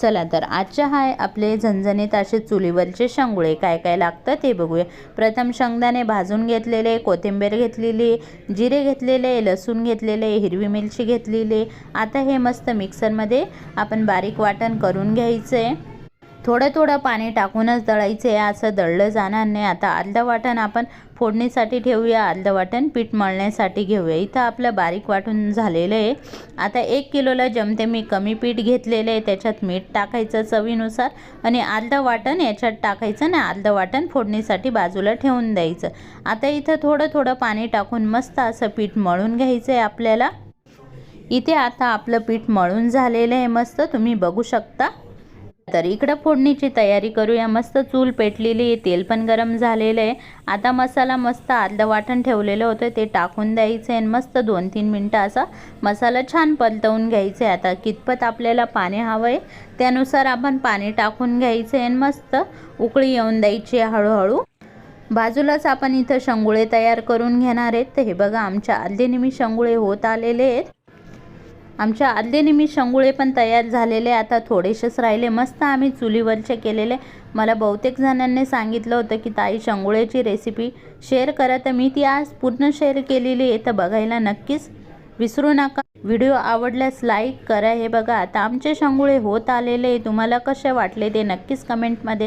चला तर आजच्या हाय आपले झणझणीत असे चुलीवरचे शेंगुळे काय काय लागतं ते बघूया। प्रथम शेंगदाणे भाजून घेतलेले, कोथिंबीर घेतलेली, जिरे घेतलेले, लसूण घेतलेले, हिरवी मिरची घेतलेली। आता हे मस्त मिक्सरमध्ये आपण बारीक वाटण करून घ्यायचे। थोडं थोडं पाणी टाकूनच दळायचे, असं दळलं जाणार नाही। आता अर्धं वाटण आपण फोडणीसाठी ठेवूया, अर्धं वाटण पीठ मळण्यासाठी घेऊया। इथं आपलं बारीक वाटून झालेलं आहे। आता 1 किलोला जमते मी कमी पीठ घेतलेलं आहे, त्याच्यात मीठ टाकायचं चवीनुसार आणि अर्धं वाटण याच्यात टाकायचं आणि अर्धं वाटण फोडणीसाठी बाजूला ठेवून द्यायचं। आता इथं थोडं थोडं पाणी टाकून मस्त असं पीठ मळून घ्यायचं आहे आपल्याला। इथे आता आपलं पीठ मळून झालेलं आहे मस्त, तुम्ही बघू शकता। तर इकडे फोडणीची तयारी करूया। मस्त चूल पेटलेली, तेल पण गरम झालेलं आहे। आता मसाला मस्त अर्धं वाटण ठेवलेलं होतं ते टाकून द्यायचं आणि मस्त 2-3 मिनटं असा मसाला छान परतवून घ्यायचं आहे। आता कितपत आपल्याला पाणी हवं आहे त्यानुसार आपण पाणी टाकून घ्यायचं आणि मस्त उकळी येऊन द्यायची हळूहळू। बाजूलाच आपण इथं शेंगुळे तयार करून घेणार आहेत। तर हे बघा आमच्या अर्धे निमी शेंगुळे होत आलेले आहेत। आमच्या अर्धे निमी शेंगुळे पण तयार झालेले, आता थोडेसेच राहिले। मस्त आम्ही चुलीवरचे केलेले। मला बहुतेक जणांनी सांगितलं होतं की ताई शेंगुळ्याची रेसिपी शेअर करा, तर मी ती आज पूर्ण शेअर केलेली आहे, तर बघायला नक्कीच विसरू नका। व्हिडिओ आवडल्यास लाईक करा। हे बघा आता आमचे शेंगुळे होत आलेले, तुम्हाला कसे वाटले ते नक्कीच कमेंटमध्ये